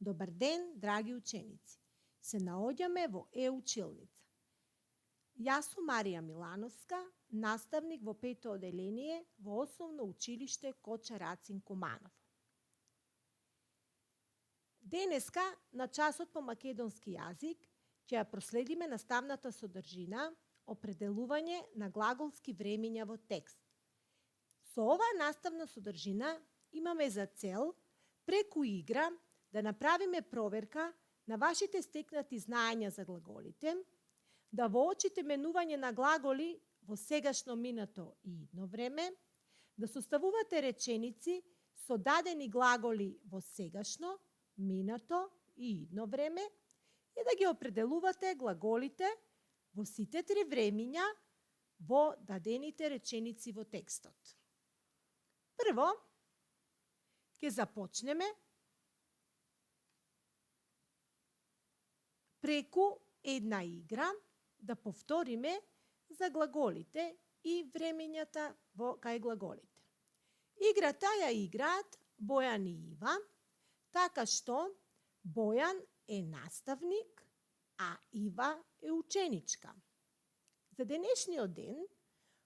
Добар ден, драги ученици. Се наоѓаме во Е-училница. Јас сум Марија Милановска, наставник во 5-то оделение во Основно училиште Коча Рацин Куманов. Денеска на часот по македонски јазик ќе ја проследиме наставната содржина определување на глаголски времиња во текст. Со оваа наставна содржина имаме за цел преку игра да направиме проверка на вашите стекнати знаења за глаголите, да воочите менување на глаголи во сегашно, минато и идно време, да составувате реченици со дадени глаголи во сегашно, минато и идно време и да ги определувате глаголите во сите три времиња во дадените реченици во текстот. Прво, ќе започнеме преку една игра да повториме за глаголите и времењата во кај глаголите. Играта ја играат Бојан и Ива, така што Бојан е наставник, а Ива е ученичка. За денешниот ден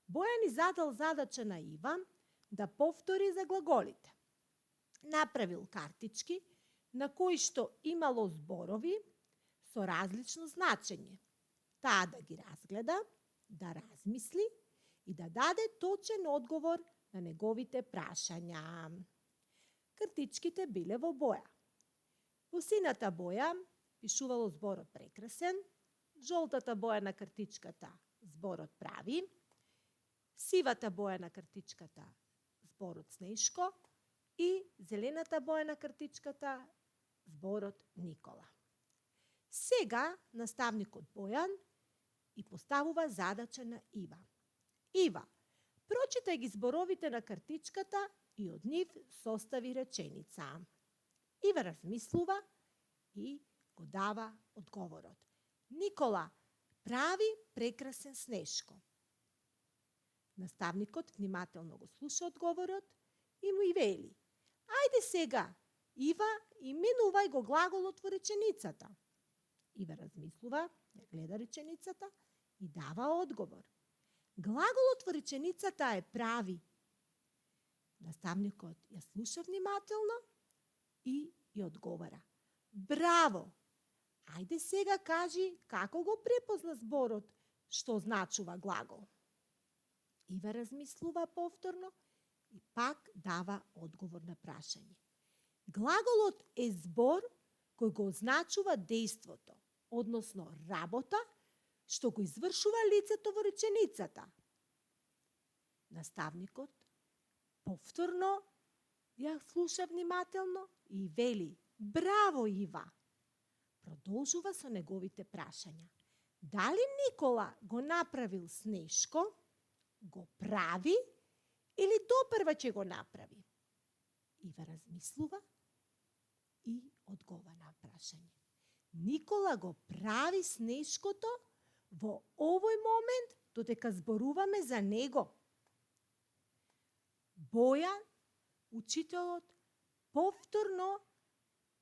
Бојан и задал задача на Ива да повтори за глаголите. Направил картички на кои што имало зборови со различно значење. Таа да ги разгледа, да размисли и да даде точен одговор на неговите прашања. Картичките биле во боја. Во сината боја пишувало зборот прекрасен, жолтата боја на картичката зборот прави, сивата боја на картичката зборот снешко и зелената боја на картичката зборот Никола. Сега наставникот Бојан и поставува задача на Ива. Ива, прочитај ги зборовите на картичката и од нив состави реченица. Ива размислува и го дава одговорот. Никола прави прекрасен снешко. Наставникот внимателно го слуша одговорот и му и вели: ајде сега, Ива, именувај го глаголот во реченицата. Ива размислува, ја гледа реченицата и дава одговор. Глаголот во реченицата е прави. Наставникот ја слуша внимателно и ја одговара. Браво! Ајде сега кажи како го препозна зборот што значува глагол. Ива размислува повторно и пак дава одговор на прашање. Глаголот е збор кој го означува дејството, односно работа, што го извршува лицето во реченицата. Наставникот повторно ја слуша внимателно и вели: браво, Ива! Продолжува со неговите прашања. Дали Никола го направил снешко, го прави или допрва ќе го направи? Ива размислува и одговара на прашање. Никола го прави снешкото во овој момент додека зборуваме за него. Бојан, учителот, повторно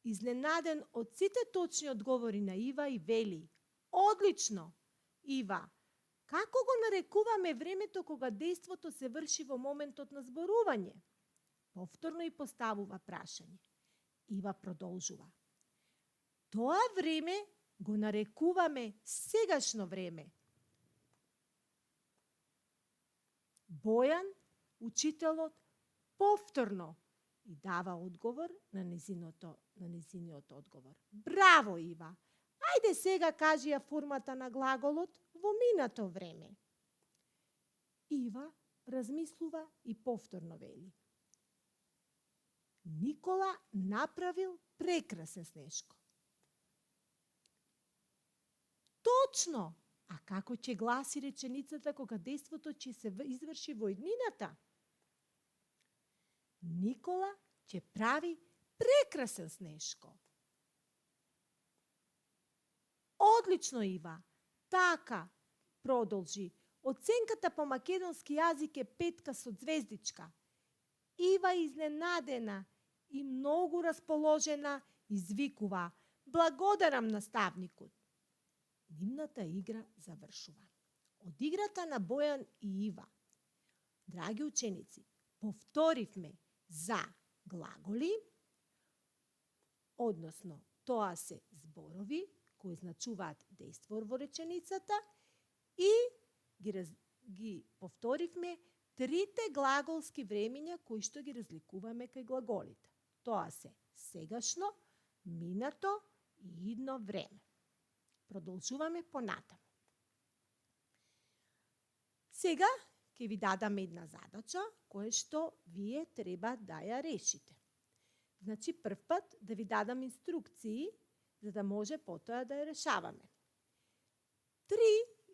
изненаден од сите точни одговори на Ива и вели: одлично, Ива, како го нарекуваме времето кога дејството се врши во моментот на зборување? Повторно и поставува прашање. Ива продолжува. Тоа време го нарекуваме сегашно време. Бојан, учителот, повторно и дава одговор на незиниот одговор. Браво, Ива! Ајде сега кажи ја формата на глаголот во минато време. Ива размислува и повторно вели. Никола направил прекрасен снешко. Точно! А како ќе гласи реченицата кога дејството ќе се изврши во иднината? Никола ќе прави прекрасен снешко. Одлично, Ива! Така, продолжи. Оценката по македонски јазик е 5 со звездичка. Ива изненадена и многу расположена извикува "Благодарам наставникот". Нивната игра завршува. Од играта на Бојан и Ива, драги ученици, повторивме за глаголи, односно тоа се зборови кои значуваат дејство во реченицата и ги повторивме трите глаголски времиња кои што ги разликуваме кај глаголите. Тоа се сегашно, минато и идно време. Продолжуваме понатаму. Сега ќе ви дадам една задача која што вие треба да ја решите. Значи прв пат да ви дадам инструкции за да може потоа да ја решаваме.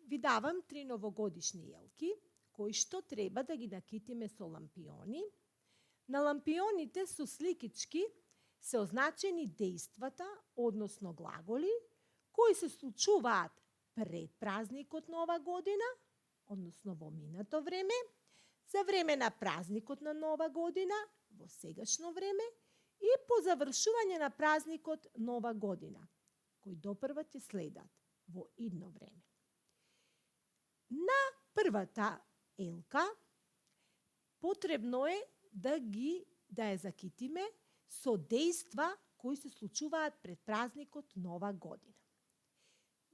Ви давам 3 новогодишни јелки кои што треба да ги накитиме со лампиони. На лампионите со сликички се означени дејствата, односно глаголи, кои се случуваат пред празникот Нова година, односно во минато време, за време на празникот на Нова година, во сегашно време, и по завршување на празникот Нова година, кои допрва ќе следат во идно време. На првата елка потребно е да ја закитиме со дејства кои се случуваат пред празникот Нова година.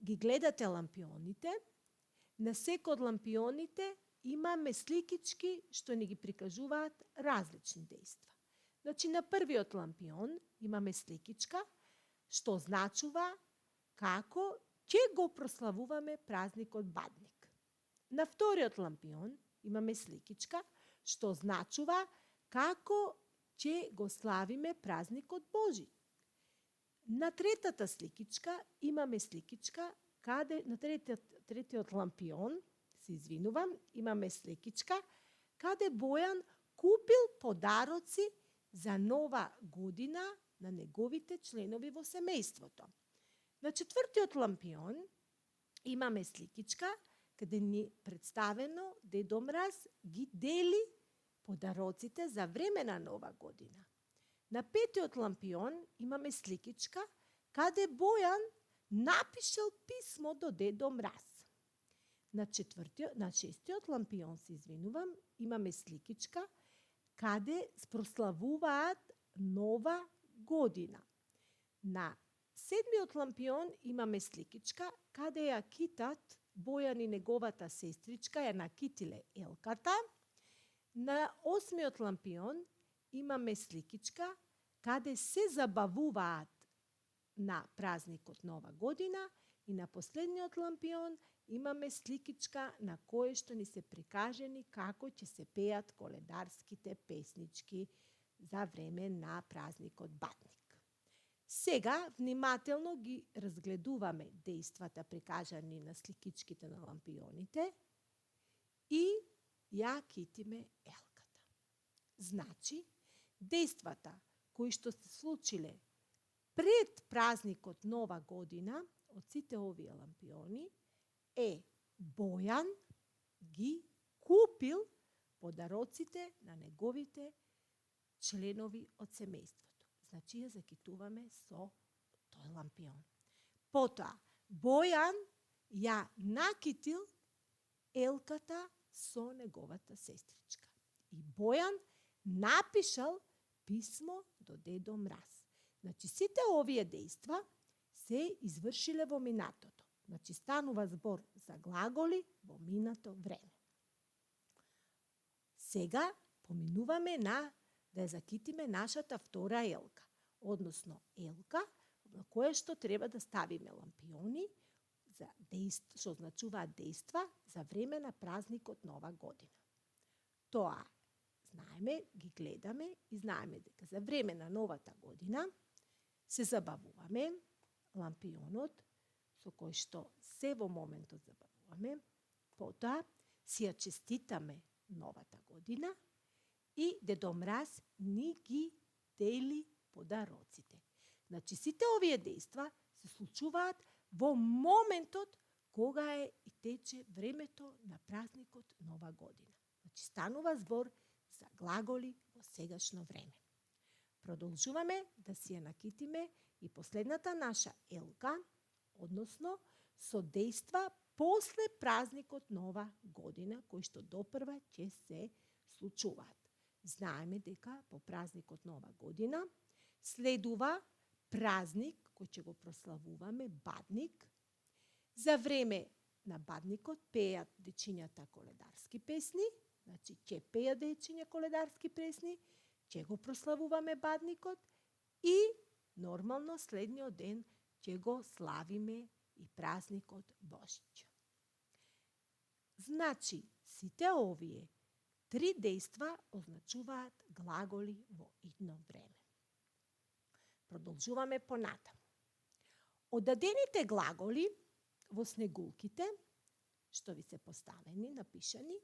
Ги гледате лампионите, на секој од лампионите имаме сликички што ни ги прикажуваат различни дејства. Значи, на првиот лампион имаме сликичка што значува како ќе го прославуваме празникот Бадник. На вториот лампион имаме сликичка што значува како ќе го славиме празникот Божи. На третата сликичка имаме сликичка каде на третиот лампион, се извинувам, имаме сликичка каде Бојан купил подароци за Нова година на неговите членови во семејството. На четвртиот лампион имаме сликичка каде ни представено Дедо Мраз ги дели подароците за време на Нова година. На петиот лампион имаме сликичка каде Бојан напишал писмо до Дедо Мраз. На шестиот лампион, се извинувам, имаме сликичка каде прославуваат Нова година. На седмиот лампион имаме сликичка каде ја китат Бојан и неговата сестричка, ја накитиле елката. На осмиот лампион имаме сликичка каде се забавуваат на празникот Нова година и на последниот лампион имаме сликичка на кое што ни се прикажени како ќе се пеат коледарските песнички за време на празникот Бадник. Сега внимателно ги разгледуваме дејствата прикажани на сликичките на лампионите и ја китиме елката. Значи, дејствата кои што се случиле пред празникот Нова година од сите овие лампиони е Бојан ги купил подароците на неговите членови од семејството. Значи ја закитуваме со тој лампион. Потоа, Бојан ја накитил елката со неговата сестричка. И Бојан напишал писмо до Дедо Мраз. Значи, сите овие дејства се извршиле во минатото. Значи, станува збор за глаголи во минато време. Сега поминуваме на да ја закитиме нашата втора елка, односно елка на која што треба да ставиме лампиони за дејства, што значуваат дејства за време на празникот Нова година. Тоа знаеме, ги гледаме и знаеме дека за време на новата година се забавуваме, лампионот со кој што се во моментот забавуваме, потоа си ја честитаме новата година и Дедо Мраз ни ги дели подароците. Значи, сите овие дејства се случуваат во моментот кога е и тече времето на празникот Нова година. Значи, станува збор за глаголи во сегашно време. Продолжуваме да си ја накитиме И последната наша елка, односно со дејства после празникот Нова година, кои што допрва ќе се случуваат. Знаеме дека по празникот Нова година следува празник кој ќе го прославуваме, Бадник. За време на Бадникот пеат дечињата коледарски песни, значи ќе пеат дечиња коледарски песни, ќе го прославуваме Бадникот и нормално следниот ден ќе го славиме и празникот Божич. Значи, сите овие три дејства означуваат глаголи во идно време. Продолжуваме понатаму. Одадените глаголи во снегулките, што ви се поставени, напишани,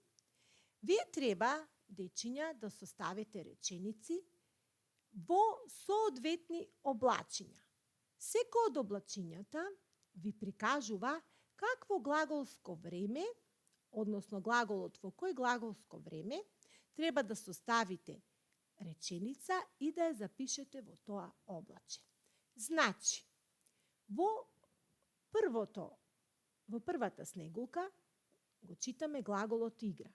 вие треба, дечиња, да составите реченици во соодветни облачиња. Секој од облачињата ви прикажува какво глаголско време, односно глаголот во кој глаголско време треба да составите реченица и да ја запишете во тоа облаче. Значи, во првата снегулка го читаме глаголот игра.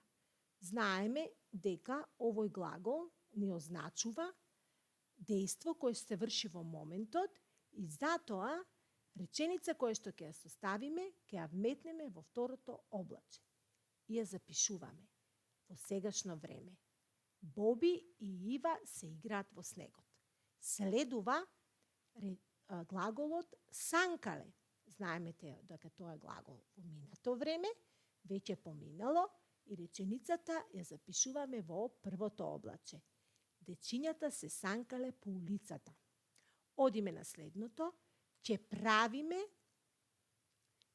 Знаеме дека овој глагол ни означува дејство кое се врши во моментот и затоа реченица која што ќе ја составиме, ќе ја вметнеме во второто облаче и ја запишуваме во сегашно време. Боби и Ива се играат во снегот. Следува глаголот санкале. Знаеме дека тоа е глагол во минато време, веќе поминало, и реченицата ја запишуваме во првото облаче. Дечињата се санкале по улицата. Одиме на следното, ќе правиме,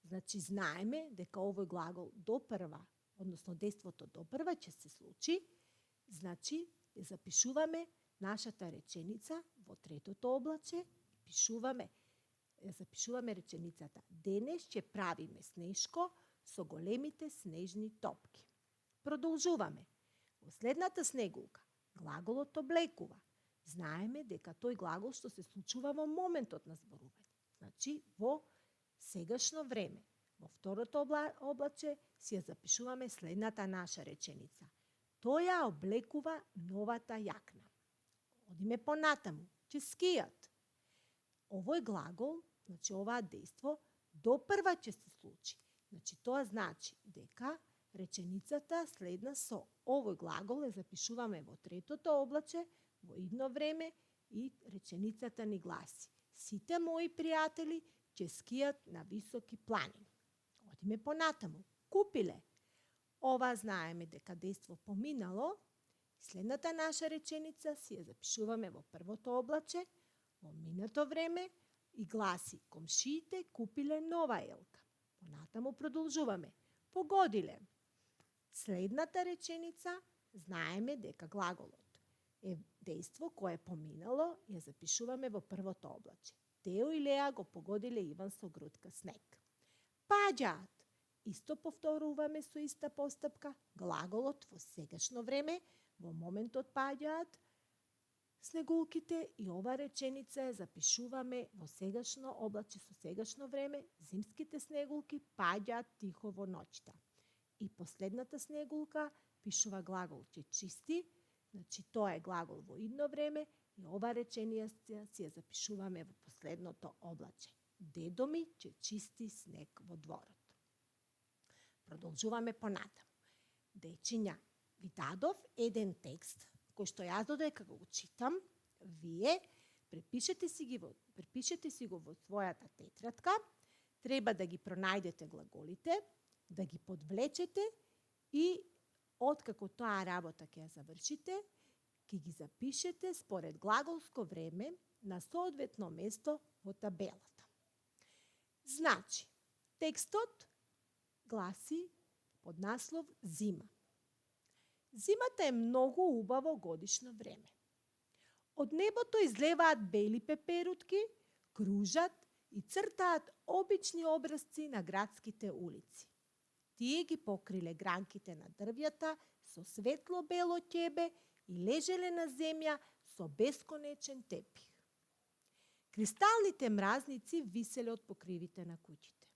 значи знаеме дека овој глагол допрва, односно дејството допрва ќе се случи, значи ја запишуваме нашата реченица во третото облаче, ја запишуваме реченицата. Денес ќе правиме снешко со големите снежни топки. Продолжуваме. Во следната снегулка, глаголот облекува. Знаеме дека тој глагол што се случува во моментот на зборување. Значи, во сегашно време. Во второто облаче си ја запишуваме следната наша реченица. Тој ја облекува новата јакна. Одиме понатаму. Ќе скијат. Овој глагол, значи оваа дејство, допрва ќе се случи. Значи, тоа значи дека реченицата следна со овој глагол ја запишуваме во третото облаче, во идно време и реченицата ни гласи: сите мои пријатели ќе скијат на високи планини. Одиме понатаму. Купиле. Ова знаеме дека дејство поминало. Следната наша реченица си ја запишуваме во првото облаче, во минато време и гласи: комшиите купиле нова елка. Понатаму продолжуваме. Погодиле. Следната реченица знаеме дека глаголот е дејство кое е поминало, ја запишуваме во првото облаче. Тео и Леа го погодиле Иван со грудка снег. Паѓаат. Исто повторуваме со иста постапка. Глаголот во сегашно време, во моментот паѓаат снегулките и ова реченица ја запишуваме во сегашно облаче со сегашно време. Зимските снегулки паѓаат тихо во ноќта. И последната снегулка пишува глагол ќе чисти, значи тоа е глагол во идно време и ова реченица си ја запишуваме во последното облаче. Дедо ми ќе чисти снег во дворот. Продолжуваме понатаму. Дечиња, ви дадов еден текст кој што јас додека го читам, вие препишете си го во својата тетрадка, треба да ги пронајдете глаголите, да ги подвлечете и откако таа работа ќе ја завршите, ќе ги запишете според глаголско време на соодветно место во табелата. Значи, текстот гласи под наслов Зима. Зимата е многу убаво годишно време. Од небото излеваат бели пеперутки, кружат и цртаат обични образци на градските улици. Тие ги покриле гранките на дрвјата со светло бело ќебе и лежеле на земја со бесконечен тепих. Кристалните мразници виселе од покривите на куќите.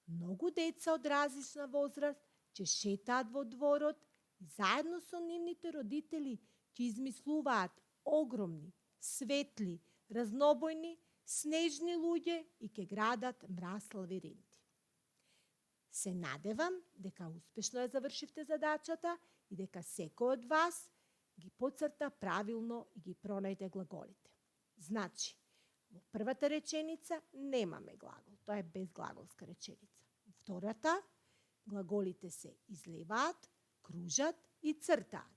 Многу деца од различна возраст ќе шетаат во дворот и заедно со нивните родители ќе измислуваат огромни, светли, разнобојни, снежни луѓе и ќе градат мраз лавиринти. Се надевам дека успешно ја завршивте задачата и дека секој од вас ги поцрта правилно и ги пронајде глаголите. Значи, во првата реченица немаме глагол, тоа е безглаголска реченица. Во втората, глаголите се излеваат, кружат и цртаат.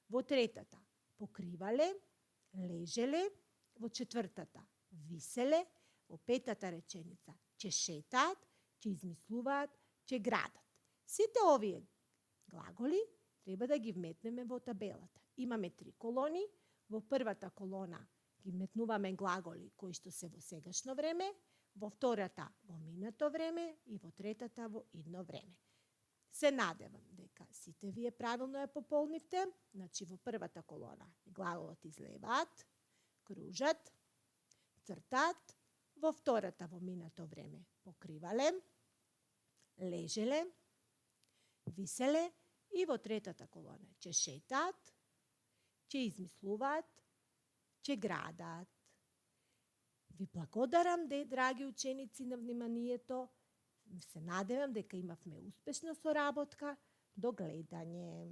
Во третата, покривале, лежеле. Во четвртата, виселе. Во петата реченица, ќе шетаат, ќе измислуваат, ќе градат. Сите овие глаголи треба да ги вметнеме во табелата. Имаме 3 колони. Во првата колона ги вметнуваме глаголи кои што се во сегашно време, во втората во минато време и во третата во идно време. Се надевам дека сите вие правилно ја пополнивте. Значи во првата колона глаголот излеваат, кружат, цртаат, во втората во минато време покривале, лежеле, виселе и во третата колона ќе шетаат, ќе измислуваат, ќе градаат. Ви благодарам, драги ученици, на вниманието. Се надевам дека имавме успешна соработка. До гледање.